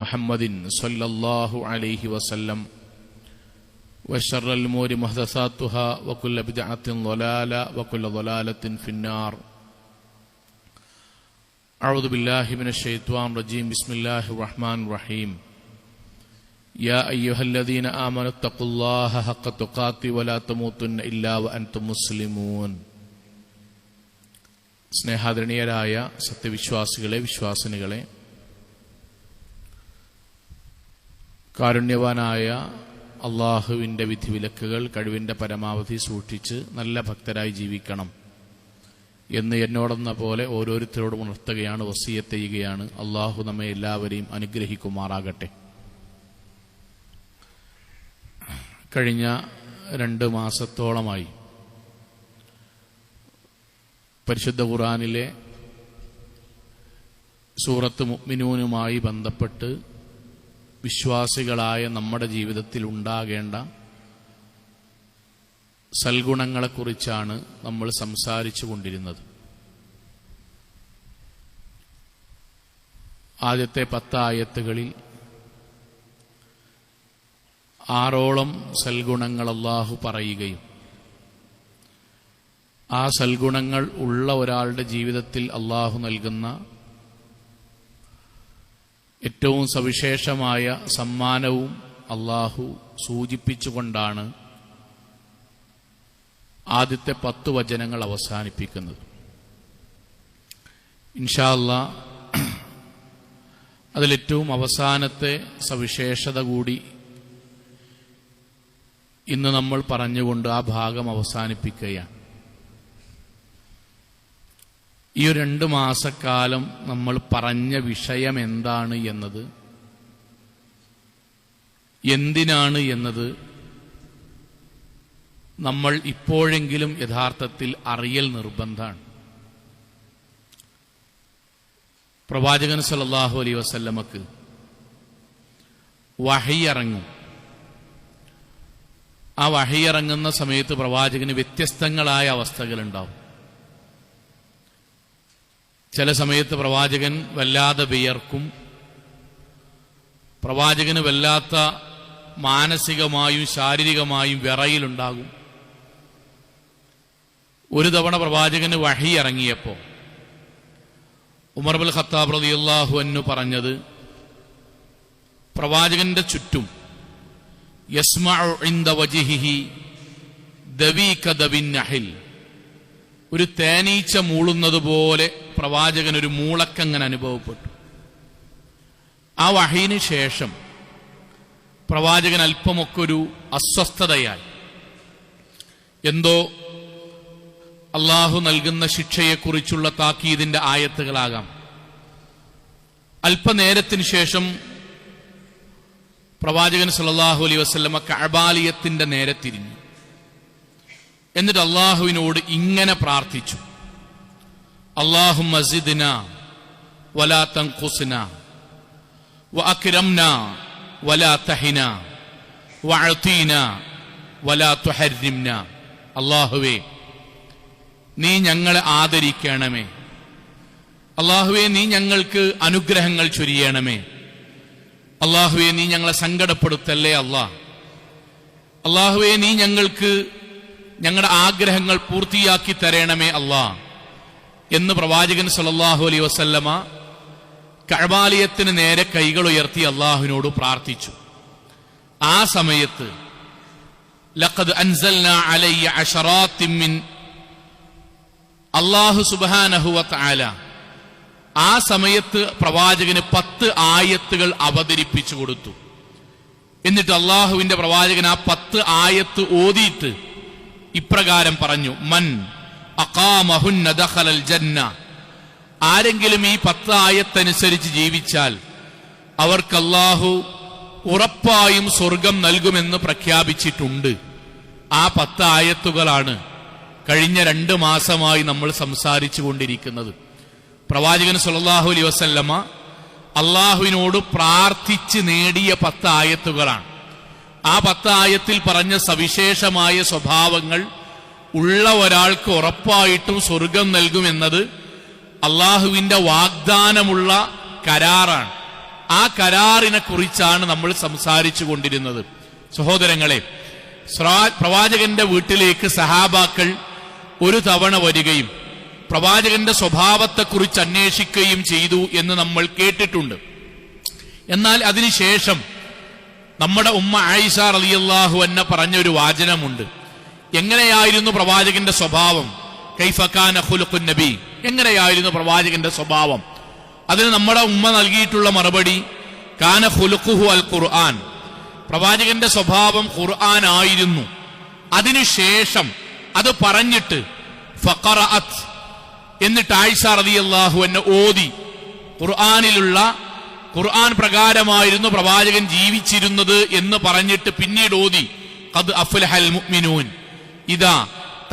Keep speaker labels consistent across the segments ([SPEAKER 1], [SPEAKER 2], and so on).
[SPEAKER 1] മുഹമ്മദിൻ സ്വല്ലല്ലാഹു അലൈഹി വസല്ലം വശറൽ ഉമൂരി മുഹ്ദസാത്തുഹാ വകുല്ല ബിദ്അത്തിൻ ളലാല വകുല്ല ളലാലത്തിൻ ഫിന്നാർ. അഊദു ബില്ലാഹി മിനശ് ശൈത്വാനിർ റജീം. ബിസ്മില്ലാഹിർ റഹ്മാനിർ റഹീം. യാ അയ്യുഹല്ലദീന ആമനു തഖുല്ലാഹ ഹഖ്ക തുഖാതി വലാ തമൂതുന്ന ഇല്ലാ വഅൻതും മുസ്ലിമൂൻ. സ്നേഹാദരണീയരായ സത്യവിശ്വാസികളെ, വിശ്വാസിനികളെ, കാരുണ്യവാനായ അള്ളാഹുവിൻ്റെ വിധിവിലക്കുകൾ കഴിവിൻ്റെ പരമാവധി സൂക്ഷിച്ച് നല്ല ഭക്തരായി ജീവിക്കണം എന്ന് എന്നോടെന്ന പോലെ ഓരോരുത്തരോടും ഉണർത്തുകയാണ്, വസിയത്ത് ചെയ്യുകയാണ്. അള്ളാഹു നമ്മെ എല്ലാവരെയും അനുഗ്രഹിക്കുമാറാകട്ടെ. കഴിഞ്ഞ 2 മാസത്തോളമായി പരിശുദ്ധ ഖുർആനിലെ സൂറത്ത് മുഅ്മിനൂനുമായി ബന്ധപ്പെട്ട് വിശ്വാസികളായ നമ്മുടെ ജീവിതത്തിൽ ഉണ്ടാകേണ്ട സൽഗുണങ്ങളെക്കുറിച്ചാണ് നമ്മൾ സംസാരിച്ചു കൊണ്ടിരുന്നത്. ആദ്യത്തെ 10 ആയത്തുകളിൽ 6ഓളം സൽഗുണങ്ങൾ അല്ലാഹു പറയുകയും ആ സൽഗുണങ്ങൾ ഉള്ള ഒരാളുടെ ജീവിതത്തിൽ അല്ലാഹു നൽകുന്ന ഏറ്റവും സവിശേഷമായ സമ്മാനവും അല്ലാഹു സൂചിപ്പിച്ചുകൊണ്ടാണ് ആദ്യത്തെ 10 വചനങ്ങൾ അവസാനിപ്പിക്കുന്നത്. ഇൻഷാ അല്ലാഹ് അതിലേറ്റവും അവസാനത്തെ സവിശേഷത കൂടി ഇന്ന് നമ്മൾ പറഞ്ഞുകൊണ്ട് ആ ഭാഗം അവസാനിപ്പിക്കുകയാണ്. ഈ 2 മാസക്കാലം നമ്മൾ പറഞ്ഞ വിഷയം എന്താണ് എന്നത്, എന്തിനാണ് എന്നത് നമ്മൾ ഇപ്പോഴെങ്കിലും യഥാർത്ഥത്തിൽ അറിയൽ നിർബന്ധമാണ്. പ്രവാചകൻ സല്ലല്ലാഹു അലൈഹി വസല്ലമക്ക് വഹി ഇറങ്ങും. ആ വഹി ഇറങ്ങുന്ന സമയത്ത് പ്രവാചകന് വ്യത്യസ്തങ്ങളായ അവസ്ഥകളുണ്ടാവും. ചില സമയത്ത് പ്രവാചകൻ വല്ലാതെ വിയർക്കും. പ്രവാചകന് വല്ലാത്ത മാനസികമായും ശാരീരികമായും വിറയലുണ്ടാകും. ഒരു തവണ പ്രവാചകന് വഹി ഇറങ്ങിയപ്പോൾ ഉമർ ഇബ്നുൽ ഖത്താബ് റളിയല്ലാഹു അൻഹു പറഞ്ഞത്, പ്രവാചകന്റെ ചുറ്റും യസ്മഉ ഇൻദ വജ്ഹിഹി ദവീക ദവിൻ നഹിൽ, ഒരു തേനീച്ച മൂളുന്നത് പോലെ പ്രവാചകൻ ഒരു മൂളക്കങ്ങനെ അനുഭവപ്പെട്ടു. ആ വഹീന് ശേഷം പ്രവാചകൻ അല്പമൊക്കെ ഒരു അസ്വസ്ഥതയായി. എന്തോ അള്ളാഹു നൽകുന്ന ശിക്ഷയെക്കുറിച്ചുള്ള താക്കീതിന്റെ ആയത്തുകളാകാം. അല്പനേരത്തിന് ശേഷം പ്രവാചകൻ സല്ലല്ലാഹു അലൈഹി വസല്ലമ കഅബാലയത്തിന്റെ നേരെ തിരിഞ്ഞു. എന്നിട്ട് അള്ളാഹുവിനോട് ഇങ്ങനെ പ്രാർത്ഥിച്ചു, അല്ലാഹുമ്മ സിദ്നാ വലാ തൻഖുസ്നാ വഅക്രംനാ വലാ തഹിനാ വഅതീനാ വലാ തുഹർരിംനാ. അല്ലാഹുവേ, നീ ഞങ്ങളെ ആദരിക്കണമേ. അല്ലാഹുവേ, നീ ഞങ്ങൾക്ക് അനുഗ്രഹങ്ങൾ ചൊരിയണമേ. അല്ലാഹുവേ, നീ ഞങ്ങളെ സങ്കടപ്പെടുത്തല്ലേ അല്ലാഹ്. അല്ലാഹുവേ, നീ ഞങ്ങൾക്ക് ഞങ്ങളുടെ ആഗ്രഹങ്ങൾ പൂർത്തിയാക്കി തരണമേ അല്ലാഹ് എന്ന് പ്രവാചകൻ സല്ലല്ലാഹു അലൈഹി വസല്ലമ കഅബാലയത്തിന് നേരെ കൈകൾ ഉയർത്തി അല്ലാഹുവിനോട് പ്രാർത്ഥിച്ചു. ആ സമയത്ത് ലഖദ് അൻസൽനാ അലയ്യ അശറാത്തിൻ മിൻ, അല്ലാഹു സുബ്ഹാനഹു വ തആല ആ സമയത്ത് പ്രവാചകന് 10 ആയത്തുകൾ അവതരിപ്പിച്ചു കൊടുത്തു. എന്നിട്ട് അല്ലാഹുവിന്റെ പ്രവാചകൻ ആ 10 ആയത്ത് ഓതിയിട്ട് ഇപ്രകാരം പറഞ്ഞു, മൻ അഖാമഹുന്ന ദഖലൽ ജന്ന, ആരെങ്കിലും ഈ 10 ആയത്തനുസരിച്ച് ജീവിച്ചാൽ അവർക്ക് അല്ലാഹു ഉറപ്പായും സ്വർഗം നൽകുമെന്ന് പ്രഖ്യാപിച്ചിട്ടുണ്ട്. ആ 10 ആയത്തുകളാണ് കഴിഞ്ഞ 2 മാസമായി നമ്മൾ സംസാരിച്ചു കൊണ്ടിരിക്കുന്നത്. പ്രവാചകൻ സല്ലല്ലാഹു അലൈഹി വസല്ലമ അള്ളാഹുവിനോട് പ്രാർത്ഥിച്ച് നേടിയ 10 ആയത്തുകളാണ്. ആ 10 ആയത്തിൽ പറഞ്ഞ സവിശേഷമായ സ്വഭാവങ്ങൾ ഉള്ള ഒരാൾക്ക് ഉറപ്പായിട്ടും സ്വർഗം നൽകുമെന്നത് അള്ളാഹുവിന്റെ വാഗ്ദാനമുള്ള കരാറാണ്. ആ കരാറിനെ കുറിച്ചാണ് നമ്മൾ സംസാരിച്ചു കൊണ്ടിരുന്നത്. സഹോദരങ്ങളെ, പ്രവാചകന്റെ വീട്ടിലേക്ക് സഹാബാക്കൾ ഒരു തവണ വരികയും പ്രവാചകന്റെ സ്വഭാവത്തെക്കുറിച്ച് അന്വേഷിക്കുകയും ചെയ്തു എന്ന് നമ്മൾ കേട്ടിട്ടുണ്ട്. എന്നാൽ അതിനുശേഷം നമ്മുടെ ഉമ്മ ആയിഷ റളിയല്ലാഹു അൻഹ പറഞ്ഞൊരു വാചനമുണ്ട്. എങ്ങനെയായിരുന്നു പ്രവാചകന്റെ സ്വഭാവം? കൈഫ കാന ഖുലുഖുൻ നബി, എങ്ങനെയായിരുന്നു പ്രവാചകന്റെ സ്വഭാവം? അതിന് നമ്മുടെ ഉമ്മ നൽകിയിട്ടുള്ള മറുപടി കാന ഖുലുഖുഹു അൽ ഖുർആൻ, പ്രവാചകന്റെ സ്വഭാവം ഖുർആൻ ആയിരുന്നു. അതിനുശേഷം അത് പറഞ്ഞിട്ട് ഫഖറഅത്, എന്നിട്ട് ആയിഷ റളിയല്ലാഹു അൻഹ ഓതി. ഖുർആൻ പ്രകാരമായിരുന്നു പ്രവാചകൻ ജീവിച്ചിരുന്നത് എന്ന് പറഞ്ഞിട്ട് പിന്നീട് ഓതി ഖദ് അഫ്ലഹൽ മുഅ്മിനൂൻ. ഇതാ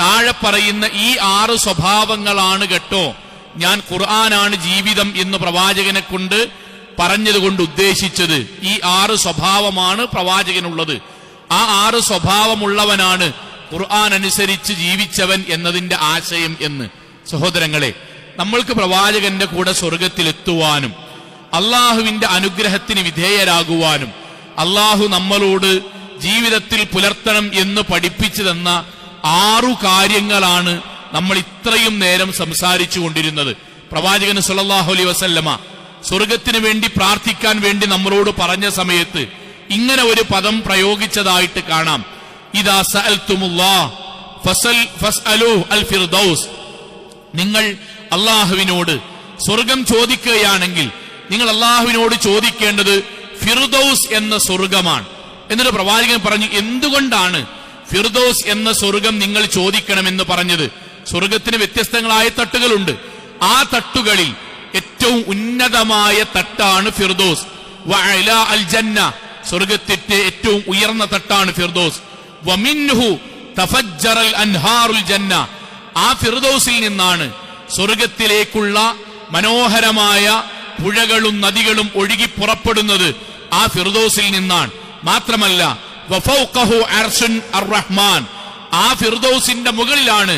[SPEAKER 1] താഴെ പറയുന്ന ഈ 6 സ്വഭാവങ്ങളാണ് കേട്ടോ ഞാൻ ഖുർആനാണ് ജീവിതം എന്ന് പ്രവാചകനെ കൊണ്ട് പറഞ്ഞതുകൊണ്ട് ഉദ്ദേശിച്ചത്. ഈ 6 സ്വഭാവമാണ് പ്രവാചകനുള്ളത്. ആ 6 സ്വഭാവമുള്ളവനാണ് ഖുർആൻ അനുസരിച്ച് ജീവിച്ചവൻ എന്നതിന്റെ ആശയം എന്ന്. സഹോദരങ്ങളെ, നമ്മൾക്ക് പ്രവാചകന്റെ കൂടെ സ്വർഗത്തിലെത്തുവാനും അള്ളാഹുവിന്റെ അനുഗ്രഹത്തിന് വിധേയരാകുവാനും അള്ളാഹു നമ്മളോട് ജീവിതത്തിൽ പുലർത്തണം എന്ന് പഠിപ്പിച്ചു തന്ന 6 കാര്യങ്ങളാണ് നമ്മൾ ഇത്രയും നേരം സംസാരിച്ചു കൊണ്ടിരുന്നത്. പ്രവാചകൻ സല്ലല്ലാഹു അലൈഹി വസല്ലമ സ്വർഗത്തിന് വേണ്ടി പ്രാർത്ഥിക്കാൻ വേണ്ടി നമ്മളോട് പറഞ്ഞ സമയത്ത് ഇങ്ങനെ ഒരു പദം പ്രയോഗിച്ചതായിട്ട് കാണാം. ഇദാ സഅൽതുമുല്ലാഹ് ഫസ്അലൂ അൽ ഫിർദൗസ്, നിങ്ങൾ അള്ളാഹുവിനോട് സ്വർഗം ചോദിക്കുകയാണെങ്കിൽ നിങ്ങൾ അള്ളാഹുവിനോട് ചോദിക്കേണ്ടത് ഫിർദൗസ് എന്ന സ്വർഗമാണ്. എന്നിട്ട് പ്രവാചകൻ പറഞ്ഞു, എന്തുകൊണ്ടാണ് ഫിർദൗസ് എന്ന സ്വർഗം നിങ്ങൾ ചോദിക്കണമെന്ന് പറഞ്ഞത്? സ്വർഗത്തിന് വ്യത്യസ്തങ്ങളായ തട്ടുകളുണ്ട്. ആ തട്ടുകളിൽ ഏറ്റവും ഉന്നതമായ തട്ടാണ് ഫിർദൗസ്. വഅലാ അൽ ജന്ന, സ്വർഗത്തിന്റെ ഏറ്റവും ഉയർന്ന തട്ടാണ് ഫിർദൗസ്. വമിൻഹു തഫജ്ജറൽ അൻഹാറുൽ ജന്ന, ആ ഫിർദൗസിൽ നിന്നാണ് സ്വർഗത്തിലേക്കുള്ള മനോഹരമായ പുഴകളും നദികളും ഒഴുകി പുറപ്പെടുന്നത്. ആ ഫിർദൗസിൽ നിന്നാണ്. മാത്രമല്ല വഫൗഖഹു അർശുൻ അർ-റഹ്മാൻ, ആ ഫിർദൗസിന്റെ മുകളിലാണ്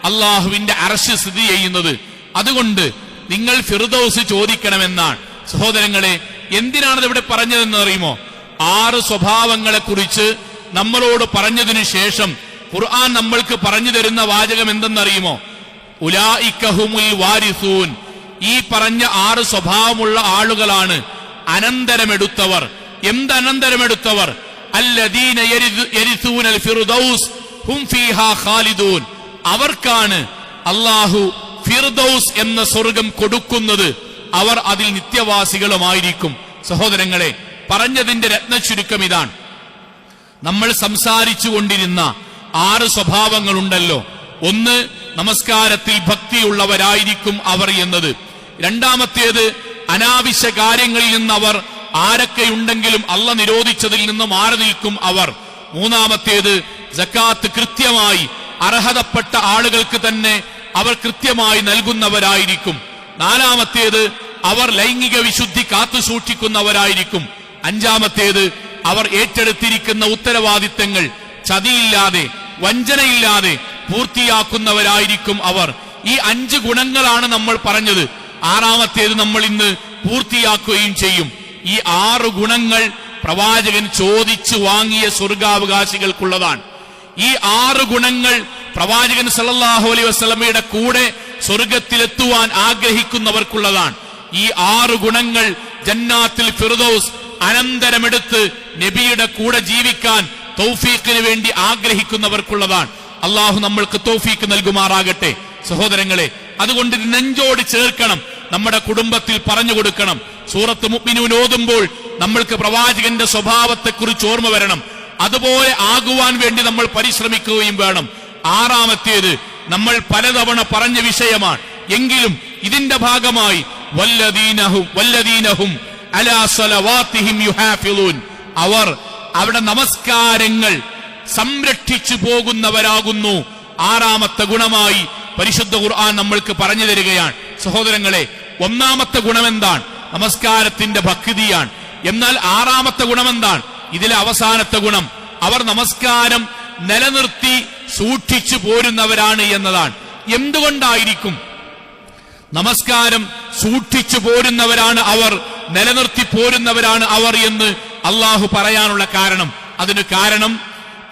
[SPEAKER 1] അള്ളാഹുവിന്റെ അർശ് സ്ഥിതി ചെയ്യുന്നത്. അതുകൊണ്ട് നിങ്ങൾ ഫിർദൗസ് ചോദിക്കണമെന്നാണ്. സഹോദരങ്ങളെ, എന്തിനാണ് ഇവിടെ പറഞ്ഞതെന്ന് അറിയുമോ? 6 സ്വഭാവങ്ങളെ കുറിച്ച് നമ്മളോട് പറഞ്ഞതിനു ശേഷം ഖുർആൻ നമ്മൾക്ക് പറഞ്ഞു തരുന്ന വാചകം എന്തെന്നറിയുമോ? ഉലൈക ഹുമുൽ വാരിസൂൻ, ഈ പറഞ്ഞ 6 സ്വഭാവമുള്ള ആളുകളാണ് അനന്തരമെടുത്തവർ. എന്തനന്തരമെടുത്തവർ? അല്ലദീന യരിസൂനൽ ഫിർദൗസ് ഹും ഫീഹാ ഖാലിദൂൻ, അവർക്കാണ് അല്ലാഹു ഫിർദൗസ് എന്ന സ്വർഗം കൊടുക്കുന്നത്. അവർ അതിൽ നിത്യവാസികളുമായിരിക്കും. സഹോദരങ്ങളെ, പറഞ്ഞതിന്റെ രത്നചുരുക്കം ഇതാണ്. നമ്മൾ സംസാരിച്ചു കൊണ്ടിരുന്ന 6 സ്വഭാവങ്ങളുണ്ടല്ലോ. ഒന്ന്, നമസ്കാരത്തിൽ ഭക്തിയുള്ളവരായിരിക്കും അവർ എന്നത്. രണ്ടാമത്തേത്, അനാവശ്യ കാര്യങ്ങളിൽ നിന്ന് അവർ ആരൊക്കെയുണ്ടെങ്കിലും അള്ള നിരോധിച്ചതിൽ നിന്ന് മാറി നിൽക്കും അവർ. മൂന്നാമത്തേത്, സക്കാത്ത് കൃത്യമായി അർഹതപ്പെട്ട ആളുകൾക്ക് തന്നെ അവർ കൃത്യമായി നൽകുന്നവരായിരിക്കും. നാലാമത്തേത്, അവർ ലൈംഗിക വിശുദ്ധി കാത്തു സൂക്ഷിക്കുന്നവരായിരിക്കും. അഞ്ചാമത്തേത്, അവർ ഏറ്റെടുത്തിരിക്കുന്ന ഉത്തരവാദിത്തങ്ങൾ ചതിയില്ലാതെ വഞ്ചനയില്ലാതെ പൂർത്തിയാക്കുന്നവരായിരിക്കും അവർ. ഈ 5 ഗുണങ്ങളാണ് നമ്മൾ പറഞ്ഞത്. 6ാമത്തേത് നമ്മൾ ഇന്ന് പൂർത്തിയാക്കുകയും ചെയ്യും. ഈ 6 ഗുണങ്ങൾ പ്രവാചകൻ ചോദിച്ചു വാങ്ങിയ സ്വർഗാവകാശികൾക്കുള്ളതാണ്. ഈ 6 ഗുണങ്ങൾ പ്രവാചകൻ സല്ലല്ലാഹു അലൈഹി വസല്ലമയുടെ കൂടെ സ്വർഗത്തിലെത്തുവാൻ ആഗ്രഹിക്കുന്നവർക്കുള്ളതാണ്. ഈ 6 ഗുണങ്ങൾ ജന്നാത്തുൽ ഫിർദൗസ് അനന്തരമെടുത്ത് നബിയുടെ കൂടെ ജീവിക്കാൻ തൗഫീഖിന് വേണ്ടി ആഗ്രഹിക്കുന്നവർക്കുള്ളതാണ്. അള്ളാഹു നമ്മൾക്ക് തൗഫീഖ് നൽകുമാറാകട്ടെ. സഹോദരങ്ങളെ, അതുകൊണ്ട് നെഞ്ചോട് ചേർക്കണം, നമ്മുടെ കുടുംബത്തിൽ പറഞ്ഞു കൊടുക്കണം. സൂറത്ത് മുഅ്മിനൂൻ ഓതുമ്പോൾ നമ്മൾക്ക് പ്രവാചകന്റെ സ്വഭാവത്തെക്കുറിച്ച് ഓർമ്മ വരണം. അതുപോലെ ആകുവാൻ വേണ്ടി നമ്മൾ പരിശ്രമിക്കുകയും വേണം. 6ാമത്തേത് നമ്മൾ പലതവണ പറഞ്ഞ വിഷയമാണ്. എങ്കിലും ഇതിന്റെ ഭാഗമായി വല്ലദീനഹും അലാ സ്വലവാതിഹിം യുഹാഫിളൂൻ, അവർ അവിടെ നമസ്കാരങ്ങൾ സംരക്ഷിച്ചു പോകുന്നവരാകുന്നു. 6ാമത്തെ ഗുണമായി പരിശുദ്ധ ഖുർആൻ നമ്മൾക്ക് പറഞ്ഞു തരികയാണ്. സഹോദരങ്ങളെ, 1ാമത്തെ ഗുണമെന്താണ്? നമസ്കാരത്തിന്റെ ഭക്തിയാണ്. എന്നാൽ 6ാമത്തെ ഗുണമെന്താണ്? ഇതിലെ അവസാനത്തെ ഗുണം, അവർ നമസ്കാരം നിലനിർത്തി സൂക്ഷിച്ചു പോരുന്നവരാണ് എന്നതാണ്. എന്തുകൊണ്ടായിരിക്കും നമസ്കാരം സൂക്ഷിച്ചു പോരുന്നവരാണ് അവർ നിലനിർത്തി പോരുന്നവരാണ് അവർ എന്ന് അള്ളാഹു പറയാനുള്ള കാരണം. അതിന് കാരണം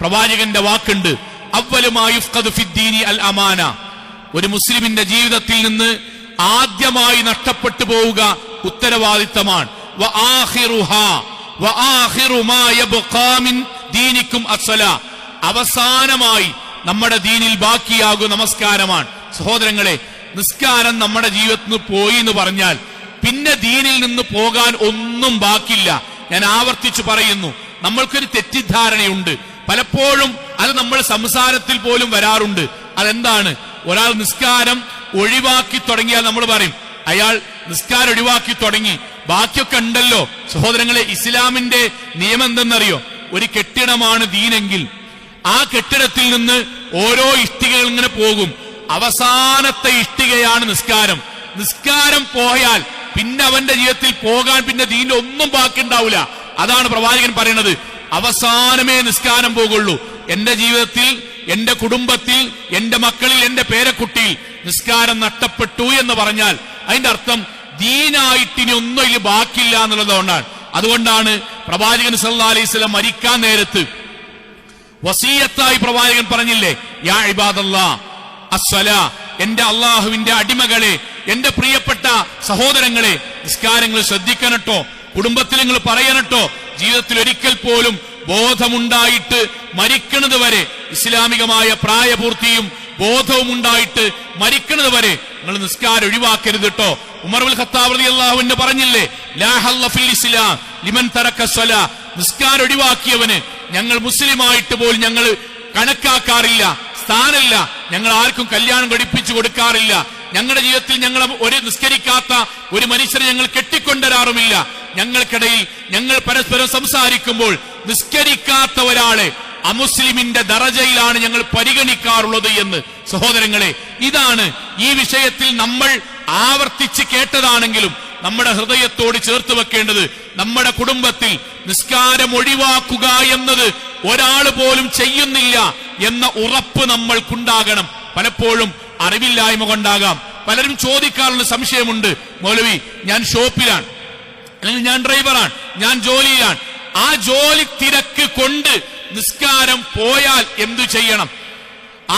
[SPEAKER 1] പ്രവാചകന്റെ വാക്കുണ്ട്, അവ്വലുമാ യുഫ്ഖദു ഫിദ്ദീനി അൽ അമാന. ഒരു മുസ്ലിമിന്റെ ജീവിതത്തിൽ നിന്ന് ആദ്യമായി നഷ്ടപ്പെട്ടു പോവുക ഉത്തരവാദിത്തമാണ്. അവസാനമായി നമ്മുടെ ദീനിൽ ബാക്കിയാകും നമസ്കാരമാണ്. സഹോദരങ്ങളെ, നിസ്കാരം നമ്മുടെ ജീവിതത്തിൽ നിന്ന് പോയി എന്ന് പറഞ്ഞാൽ പിന്നെ ദീനിൽ നിന്ന് പോകാൻ ഒന്നും ബാക്കിയില്ല. ഞാൻ ആവർത്തിച്ചു പറയുന്നു, നമ്മൾക്കൊരു തെറ്റിദ്ധാരണയുണ്ട് പലപ്പോഴും, അത് നമ്മൾ സംസാരത്തിൽ പോലും വരാറുണ്ട്. അതെന്താണ്? ഒരാൾ നിസ്കാരം ഒഴിവാക്കി തുടങ്ങിയാൽ നമ്മൾ പറയും അയാൾ നിസ്കാരം ഒഴിവാക്കി തുടങ്ങി, ബാക്കിയൊക്കെ ഉണ്ടല്ലോ. സഹോദരങ്ങളെ, ഇസ്ലാമിന്റെ നിയമം എന്തെന്നറിയോ? ഒരു കെട്ടിടമാണ് ദീനെങ്കിൽ ആ കെട്ടിടത്തിൽ നിന്ന് ഓരോ ഇഷ്ടികകൾ ഇങ്ങനെ പോകും. അവസാനത്തെ ഇഷ്ടികയാണ് നിസ്കാരം. നിസ്കാരം പോയാൽ പിന്നെ അവന്റെ ജീവിതത്തിൽ പോകാൻ പിന്നെ ദീനിൽ ഒന്നും ബാക്കി ഉണ്ടാവില്ല. അതാണ് പ്രവാചകൻ പറയുന്നത്, അവസാനമേ നിസ്കാരം പോകുള്ളൂ. എന്റെ ജീവിതത്തിൽ, എന്റെ കുടുംബത്തിൽ, എന്റെ മക്കളിൽ, എന്റെ പേരക്കുട്ടിയിൽ നിസ്കാരം നഷ്ടപ്പെട്ടു എന്ന് പറഞ്ഞാൽ അതിന്റെ അർത്ഥം ദീനായിട്ടിനി ഒന്നും ഇതിൽ ബാക്കിയില്ല എന്നുള്ളതുകൊണ്ടാണ്. അതുകൊണ്ടാണ് പ്രവാചകൻ സല്ലല്ലാഹു അലൈഹി വസല്ലം മരിക്കാൻ നേരത്ത് വസിയത്തായി പ്രവാചകൻ പറഞ്ഞില്ലേ, യാ ഇബാദല്ലാഹ് അസ്സലാ, എന്റെ അള്ളാഹുവിന്റെ അടിമകളെ, എന്റെ പ്രിയപ്പെട്ട സഹോദരങ്ങളെ, നിസ്കാരങ്ങൾ ശ്രദ്ധിക്കണട്ടോ, കുടുംബത്തിൽ നിങ്ങൾ പറയണട്ടോ. ജീവിതത്തിൽ ഒരിക്കൽ പോലും ബോധമുണ്ടായിട്ട് മരിക്കുന്നത് വരെ, ഇസ്ലാമികമായ പ്രായപൂർത്തിയും ബോധവും ഉണ്ടായിട്ട് മരിക്കുന്നത് വരെ നിങ്ങൾ നിസ്കാരം ഒഴിവാക്കരുത് കേട്ടോ. ഉമർ ഇബ്നുൽ ഖത്താബ് റളിയല്ലാഹു അൻഹു പറഞ്ഞില്ലേ, ലാ ഹല്ല ഫിൽ ഇസ്ലാം ലിമൻ തറക സ്വലാ, നിസ്കാരം ഒഴിവാക്കിയവന് ഞങ്ങൾ മുസ്ലിമായിട്ട് പോലും ഞങ്ങൾ കണക്കാക്കാറില്ല, സ്ഥാനമില്ല. ഞങ്ങൾ ആർക്കും കല്യാണം കഴിപ്പിച്ചു കൊടുക്കാറില്ല. ഞങ്ങളുടെ ജീവിതത്തിൽ ഞങ്ങൾ ഒരു നിസ്കരിക്കാത്ത ഒരു മനുഷ്യരെ ഞങ്ങൾ കെട്ടിക്കൊണ്ടുവരാറുമില്ല. ഞങ്ങൾക്കിടയിൽ ഞങ്ങൾ പരസ്പരം സംസാരിക്കുമ്പോൾ നിസ്കരിക്കാത്ത ഒരാളെ അമുസ്ലിമിന്റെ ദറജയിലാണ് ഞങ്ങൾ പരിഗണിക്കാറുള്ളത് എന്ന്. സഹോദരങ്ങളെ, ഇതാണ് ഈ വിഷയത്തിൽ നമ്മൾ ആവർത്തിച്ച് കേട്ടതാണെങ്കിലും നമ്മുടെ ഹൃദയത്തോട് ചേർത്ത് വെക്കേണ്ടത്. നമ്മുടെ കുടുംബത്തിൽ നിസ്കാരം ഒഴിവാക്കുക എന്നത് ഒരാൾ പോലും ചെയ്യുന്നില്ല എന്ന ഉറപ്പ് നമ്മൾക്കുണ്ടാകണം. പലപ്പോഴും അറിവില്ലായ്മ കൊണ്ടാകാം. പലരും ചോദിക്കാറുള്ള സംശയമുണ്ട്, മൗലവി ഞാൻ ഷോപ്പിലാണ്, അല്ലെങ്കിൽ ഞാൻ ഡ്രൈവറാണ്, ഞാൻ ജോലിയിലാണ്, ആ ജോലി തിരക്ക് കൊണ്ട് നിസ്കാരം പോയാൽ എന്തു ചെയ്യണം?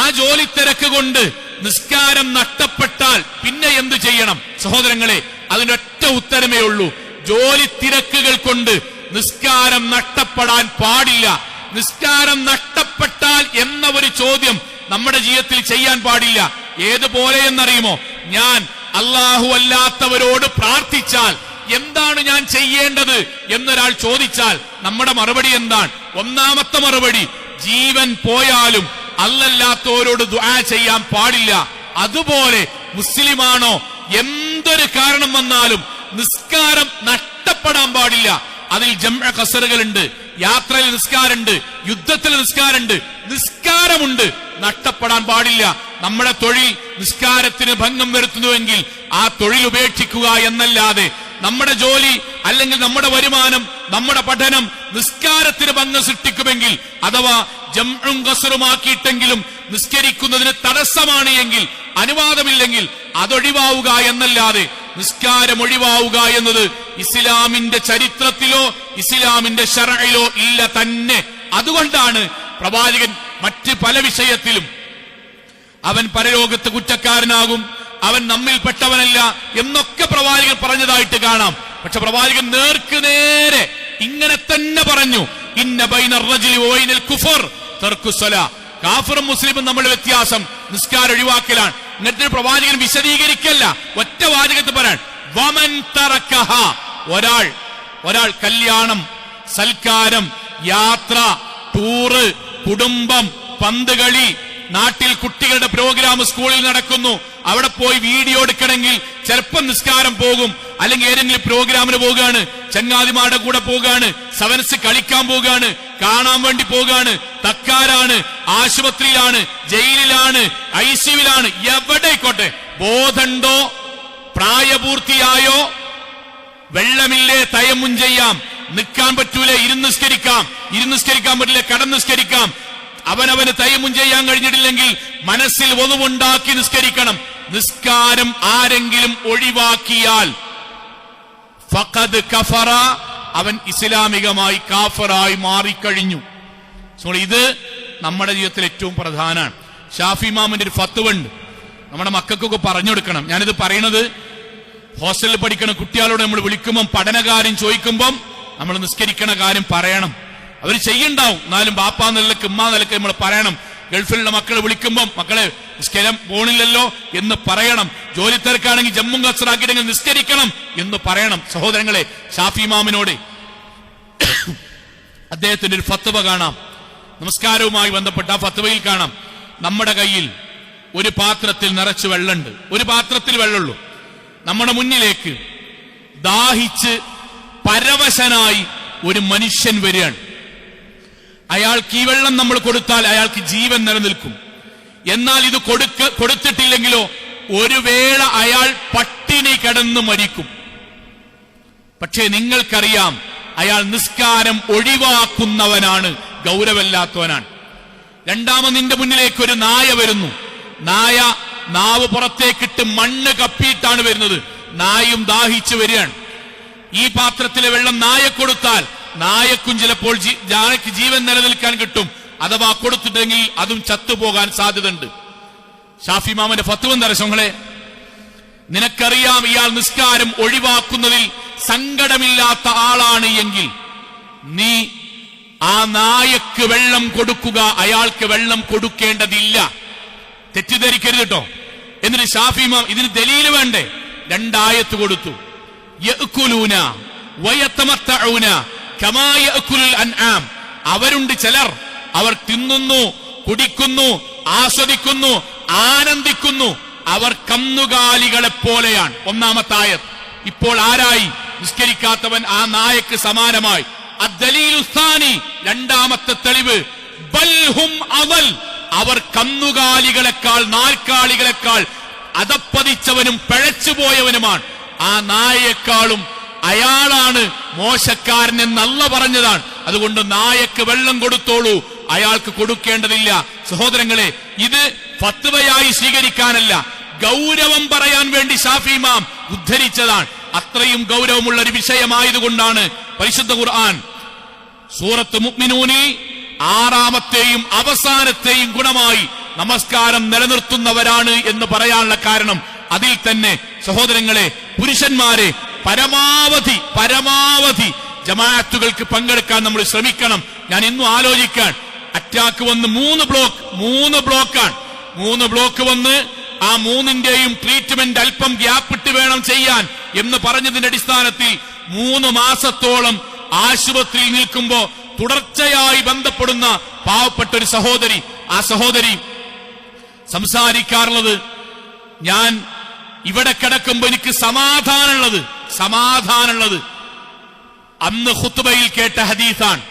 [SPEAKER 1] ആ ജോലി തിരക്ക് കൊണ്ട് നിസ്കാരം നഷ്ടപ്പെട്ടാൽ പിന്നെ എന്തു ചെയ്യണം? സഹോദരങ്ങളെ, അതിനൊറ്റ ഉത്തരമേ ഉള്ളൂ, ജോലി തിരക്കുകൾ കൊണ്ട് നിസ്കാരം നഷ്ടപ്പെടാൻ പാടില്ല. നിസ്കാരം നഷ്ടപ്പെട്ടാൽ എന്ന ഒരു ചോദ്യം നമ്മുടെ ജീവിതത്തിൽ ചെയ്യാൻ പാടില്ല. ഏതുപോലെ എന്നറിയുമോ? ഞാൻ അല്ലാഹു അല്ലാത്തവരോട് പ്രാർത്ഥിച്ചാൽ എന്താണ് ഞാൻ ചെയ്യേണ്ടത് എന്നൊരാൾ ചോദിച്ചാൽ നമ്മുടെ മറുപടി എന്താണ്? ഒന്നാമത്തെ മറുപടി, ജീവൻ പോയാലും അല്ലല്ലാത്തവരോട് ദുആ ചെയ്യാൻ പാടില്ല. അതുപോലെ മുസ്ലിമാണോ, എന്തൊരു കാരണം വന്നാലും നിസ്കാരം നഷ്ടപ്പെടാൻ പാടില്ല. അതിൽ ജംഅ ഖസറുകളുണ്ട്, യാത്രയിൽ നിസ്കാരമുണ്ട്, യുദ്ധത്തിൽ നിസ്കാരമുണ്ട്, നിസ്കാരമുണ്ട്, നഷ്ടപ്പെടാൻ പാടില്ല. നമ്മുടെ തൊഴിൽ നിസ്കാരത്തിന് ഭംഗം വരുത്തുന്നുവെങ്കിൽ ആ തൊഴിൽ ഉപേക്ഷിക്കുക എന്നല്ലാതെ നമ്മുടെ ജോലി അല്ലെങ്കിൽ നമ്മുടെ വരുമാനം, നമ്മുടെ പഠനം നിസ്കാരത്തിന് ഭംഗം സൃഷ്ടിക്കുമെങ്കിൽ അഥവാ ജംഉം ഖസറുമാക്കിയിട്ടെങ്കിലും നിസ്കരിക്കുന്നതിന് തടസ്സമാണ് എങ്കിൽ, അനുവാദമില്ലെങ്കിൽ അതൊഴിവാവുക എന്നല്ലാതെ നിസ്കാരം ഒഴിവാവുക എന്നത് ഇസ്ലാമിന്റെ ചരിത്രത്തിലോ ഇസ്ലാമിന്റെ ശർഇലോ ഇല്ല തന്നെ. അതുകൊണ്ടാണ് പ്രവാചകൻ മറ്റ് പല വിഷയത്തിലും അവൻ പരലോകത്ത് കുറ്റക്കാരനാകും, അവൻ നമ്മിൽപ്പെട്ടവനല്ല എന്നൊക്കെ പ്രവാചകൻ പറഞ്ഞതായിട്ട് കാണാം. പക്ഷെ പ്രവാചകൻ നേർക്ക് നേരെ ഇങ്ങനെ തന്നെ പറഞ്ഞു, ഇന്ന ബൈനർ റജുലി വബൈനൽ കുഫർ തർക്കു സ്വലാ. കാഫിറും മുസ്ലിമും നമ്മുടെ വ്യത്യാസം നിസ്കാരം ഒഴിവാക്കലാണ്. എന്നിട്ട് പ്രവാചകൻ വിശദീകരിക്കല്ല, ഒറ്റ വാചകത്തിൽ പറയാൻ, വമൻ തറക്കഹ, ഒരാൾ കല്യാണം, സൽക്കാരം, യാത്ര, ടൂറ്, കുടുംബം, പന്ത് കളി, നാട്ടിൽ കുട്ടികളുടെ പ്രോഗ്രാം സ്കൂളിൽ നടക്കുന്നു, അവിടെ പോയി വീഡിയോ എടുക്കണമെങ്കിൽ ചിലപ്പം നിസ്കാരം പോകും. അല്ലെങ്കിൽ ഏതെങ്കിലും പ്രോഗ്രാമിന് പോകുകയാണ്, ചങ്ങാതിമാരുടെ കൂടെ പോകുകയാണ്, സെവൻസ് കളിക്കാൻ പോകുകയാണ്, കാണാൻ വേണ്ടി പോകുകയാണ്, തക്കാരാണ്, ആശുപത്രിയിലാണ്, ജയിലിലാണ്, ഐസിയുവിലാണ്, എവിടെയായിക്കോട്ടെ, ബോധമുണ്ടോ, പ്രായപൂർത്തിയായോ, വെള്ളമില്ലേ, തയമ്മും ചെയ്യാം, നിൽക്കാൻ പറ്റൂലേ, ഇരുന്നിസ്കരിക്കാൻ പറ്റില്ല, കടന്നിസ്കരിക്കാം. അവനവന് തയമ്മും ചെയ്യാൻ കഴിഞ്ഞിട്ടില്ലെങ്കിൽ മനസ്സിൽ ഒന്നുണ്ടാക്കി നിസ്കരിക്കണം. നിസ്കാരം ആരെങ്കിലും ഒഴിവാക്കിയാൽ
[SPEAKER 2] ഫഖദ് കഫറ, അവൻ ഇസ്ലാമികമായി കാഫറായി മാറിക്കഴിഞ്ഞു. ഇത് നമ്മുടെ ജീവിതത്തിൽ ഏറ്റവും പ്രധാനമാണ്. ഷാഫി ഇമാമിന്റെ ഒരു ഫത്വ ഉണ്ട്, നമ്മുടെ മക്കൾക്കൊക്കെ പറഞ്ഞു കൊടുക്കണം. ഞാനിത് പറയുന്നത് ഹോസ്റ്റലിൽ പഠിക്കുന്ന കുട്ടികളോട് നമ്മൾ വിളിക്കുമ്പം പഠനകാര്യം ചോദിക്കുമ്പം നമ്മൾ നിസ്കരിക്കണ കാര്യം പറയണം. അവർ ചെയ്യണ്ടാവും, എന്നാലും ബാപ്പാ നിലക്ക് ഉമ്മാ നിലക്ക് നമ്മൾ പറയണം. ഗൾഫിലുള്ള മക്കളെ വിളിക്കുമ്പം മക്കളെ നിസ്കാരം പോണില്ലല്ലോ എന്ന് പറയണം. ജോലി തിരക്കാണെങ്കിൽ ജമ്മും കസറാക്കിയിട്ടെങ്കിൽ നിസ്കരിക്കണം എന്ന് പറയണം. സഹോദരങ്ങളെ, ഷാഫി ഇമാമിനോട് അദ്ദേഹത്തിന്റെ ഒരു ഫത്വ കാണാം, നമസ്കാരവുമായി ബന്ധപ്പെട്ട ആ ഫത്വയിൽ കാണാം. നമ്മുടെ കയ്യിൽ ഒരു പാത്രത്തിൽ നിറച്ച് വെള്ളമുണ്ട്, ഒരു പാത്രത്തിൽ വെള്ളമുള്ളൂ. നമ്മുടെ മുന്നിലേക്ക് ദാഹിച്ച് പരവശനായി ഒരു മനുഷ്യൻ വരികയാണ്. അയാൾക്ക് ഈ വെള്ളം നമ്മൾ കൊടുത്താൽ അയാൾക്ക് ജീവൻ നിലനിൽക്കും. എന്നാൽ ഇത് കൊടുത്തിട്ടില്ലെങ്കിലോ ഒരു വേള അയാൾ പട്ടിണി കിടന്ന് മരിക്കും. പക്ഷേ നിങ്ങൾക്കറിയാം, അയാൾ നിസ്കാരം ഒഴിവാക്കുന്നവനാണ്, ഗൗരവമില്ലാത്തവനാണ്. രണ്ടാമത് നിന്റെ മുന്നിലേക്ക് ഒരു നായ വരുന്നു. നായ നാവ് പുറത്തേക്കിട്ട് മണ്ണ് കപ്പിയിട്ടാണ് വരുന്നത്. നായും ദാഹിച്ചു വരികയാണ്. ഈ പാത്രത്തിലെ വെള്ളം നായ കൊടുത്താൽ നായക്കും ചിലപ്പോൾ നായക്ക് ജീവൻ നിലനിൽക്കാൻ കിട്ടും. അഥവാ കൊടുത്തിട്ടെങ്കിൽ അതും ചത്തുപോകാൻ സാധ്യതയുണ്ട്. ഷാഫി ഇമാമിന്റെ ഫത്വ എന്താ രസങ്ങളെ? നിനക്കറിയാം ഇയാൾ നിസ്കാരം ഒഴിവാക്കുന്നതിൽ സങ്കടമില്ലാത്ത ആളാണ് എങ്കിൽ നീ ആ നായക്ക് വെള്ളം കൊടുക്കുക, അയാൾക്ക് വെള്ളം കൊടുക്കേണ്ടതില്ല. തെറ്റിദ്ധരിക്കരുത് കേട്ടോ. എന്നിട്ട് ഷാഫി ഇമാം ഇതിന് ദലീല് വേണ്ടേ? രണ്ടായത്ത് കൊടുത്തു. യഅ്കുലൂന വയതമത്തഊന കമാ യഅ്കുലുൽ അൻആം. അവരുണ്ട് ചിലർ, അവർ തിന്നുന്നു, കുടിക്കുന്നു, ആസ്വദിക്കുന്നു, ആനന്ദിക്കുന്നു. അവർ കന്നുകാലികളെ പോലെയാണ്. ഒന്നാമത്തെ ആയത്ത്. ഇപ്പോൾ ആരായി? നിസ്കരിക്കാത്തവൻ ആ നായക്ക് സമാനമായി. അദ്ദലീലു സാനി, രണ്ടാമത്തെ തെളിവ്, ബൽഹും അവൽ, അവർ കന്നുകാലികളെക്കാൾ നാൽക്കാലികളെക്കാൾ അധപ്പതിച്ചവനും പിഴച്ചുപോയവനുമാണ്. ആ നായേക്കാളും അയാളാണ് മോശക്കാരൻ എന്നല്ല പറഞ്ഞതാണ്. അതുകൊണ്ട് നായക്ക് വെള്ളം കൊടുത്തോളൂ, അയാൾക്ക് കൊടുക്കേണ്ടതില്ല. സഹോദരങ്ങളെ, ഇത് ഫത്വയായി സ്വീകരിക്കാനല്ല, ഗൗരവം പറയാൻ വേണ്ടി ഷാഫി ഇമാം ഉദ്ധരിച്ചതാണ്. അത്രയും ഗൗരവമുള്ള ഒരു വിഷയമായതുകൊണ്ടാണ് പരിശുദ്ധ ഖുർആൻ സൂറത്ത് മുഅ്മിനൂനിൽ ആറാമത്തെയും അവസാനത്തെയും ഗുണമായി നമസ്കാരം നിലനിർത്തുന്നവരാണ് എന്ന് പറയാനുള്ള കാരണം. അതിൽ തന്നെ സഹോദരങ്ങളെ, പുരുഷന്മാരെ പരമാവധി ജമാഅത്തുകൾക്ക് പങ്കെടുക്കാൻ നമ്മൾ ശ്രമിക്കണം. ഞാൻ ഇന്നും ആലോചിക്കാൻ, അറ്റാക്ക് വന്ന് 3 ബ്ലോക്കാണ്. 3 ബ്ലോക്ക് വന്ന് ആ 3ന്റെയും ട്രീറ്റ്മെന്റ് അല്പം ഗ്യാപ്പിട്ട് വേണം ചെയ്യാൻ എന്ന് പറഞ്ഞതിന്റെ അടിസ്ഥാനത്തിൽ 3 മാസത്തോളം ആശുപത്രിയിൽ നിൽക്കുമ്പോ തുടർച്ചയായി ബന്ധപ്പെടുന്ന പാവപ്പെട്ട ഒരു സഹോദരി, ആ സഹോദരി സംസാരിക്കാറുള്ളത്, ഞാൻ ഇവിടെ കിടക്കുമ്പോ എനിക്ക് സമാധാനമുള്ളത് അന്ന് ഖുത്ബയിൽ കേട്ട ഹദീസാണ്.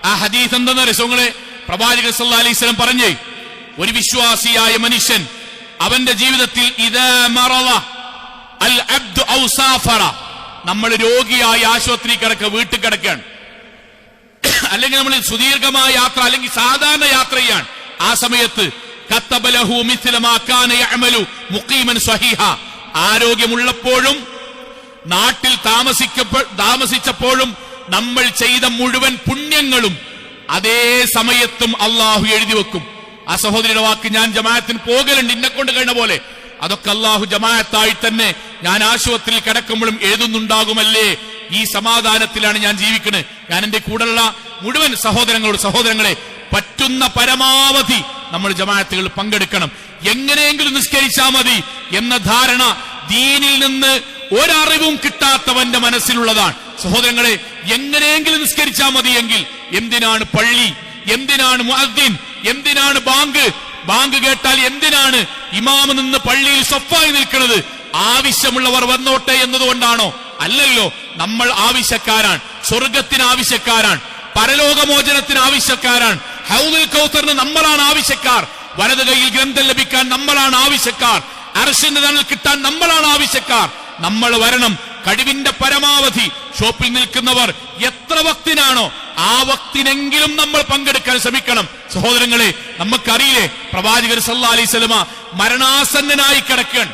[SPEAKER 2] ആ ഹദീസ് എന്തെന്ന രസങ്ങളെ, പ്രവാചകൻ സല്ലല്ലാഹു അലൈഹി വസല്ലം പറഞ്ഞേ, ഒരു വിശ്വാസിയായ മനുഷ്യൻ അവന്റെ ജീവിതത്തിൽ ഇദാ മറള അൽ അബ്ദു ഔ സാഫറ, നമ്മൾ രോഗിയായി ആശുപത്രി വീട്ടിൽ കിടക്കുകയാണ്, അല്ലെങ്കിൽ നമ്മൾ സുദീർഘമായ യാത്ര അല്ലെങ്കിൽ സാധാരണ യാത്ര ചെയ്യാണ്. ആ സമയത്ത് കതബ ലഹു മിസ്ല മാ കാന യഅമലു മുഖീമൻ സ്വഹീഹ, ആരോഗ്യമുള്ളപ്പോഴും നാട്ടിൽ താമസിച്ചപ്പോഴും നമ്മൾ ചെയ്ത മുഴുവൻ പുണ്യങ്ങളും അതേ സമയത്തും അള്ളാഹു എഴുതി വെക്കും. ആ സഹോദരിയുടെ വാക്ക്, ഞാൻ ജമാഅത്തിന് പോകലുണ്ട് ഇന്നെ കൊണ്ട് കഴിയുന്ന പോലെ, അതൊക്കെ അള്ളാഹു ജമാഅത്തായി തന്നെ ഞാൻ ആശുപത്രിയിൽ കിടക്കുമ്പോഴും എഴുതുന്നുണ്ടാകുമല്ലേ. ഈ സമാധാനത്തിലാണ് ഞാൻ ജീവിക്കുന്നത്. ഞാൻ എന്റെ കൂടെയുള്ള മുഴുവൻ സഹോദരങ്ങളെ പറ്റുന്ന പരമാവധി നമ്മൾ ജമാഅത്തുകളിൽ പങ്കെടുക്കണം. എങ്ങനെയെങ്കിലും നിസ്കരിച്ചാൽ മതി എന്ന ധാരണ ദീനിൽ നിന്ന് ഒരറിവും കിട്ടാത്തവന്റെ മനസ്സിലുള്ളതാണ്. സഹോദരങ്ങളെ, എങ്ങനെയെങ്കിലും നിസ്കരിച്ചാൽ മതിയെങ്കിൽ എന്തിനാണ് പള്ളി, എന്തിനാണ് മുഅദ്ദിൻ, എന്തിനാണ് ബാങ്ക് കേട്ടാൽ എന്തിനാണ് ഇമാമ് നിന്ന് പള്ളിയിൽ സഫായി നിൽക്കുന്നത്? ആവശ്യമുള്ളവർ വന്നോട്ടെ എന്നതുകൊണ്ടാണോ? അല്ലല്ലോ. നമ്മൾ ആവശ്യക്കാരാണ്, സ്വർഗത്തിന് ആവശ്യക്കാരാണ്, പരലോകമോചനത്തിന് ആവശ്യക്കാരാണ്. ഹൗദുൽ കൗസറിന് നമ്മളാണ് ആവശ്യക്കാർ. വലത് കൈയിൽ ഗ്രന്ഥം ലഭിക്കാൻ നമ്മളാണ് ആവശ്യക്കാർ. അർശിന്റെ തണൽ കിട്ടാൻ നമ്മളാണ് ആവശ്യക്കാർ. നമ്മൾ വരണം. കഴിവിന്റെ പരമാവധി ഷോപ്പിൽ നിൽക്കുന്നവർ എത്ര വക്തിനാണോ ആ വക്തിനെങ്കിലും നമ്മൾ പങ്കെടുക്കാൻ ശ്രമിക്കണം. സഹോദരങ്ങളെ, നമുക്കറിയില്ലേ, പ്രവാചകർ സല്ലല്ലാഹു അലൈഹി വസല്ലമ മരണാസന്നനായി കിടക്കുകയാണ്.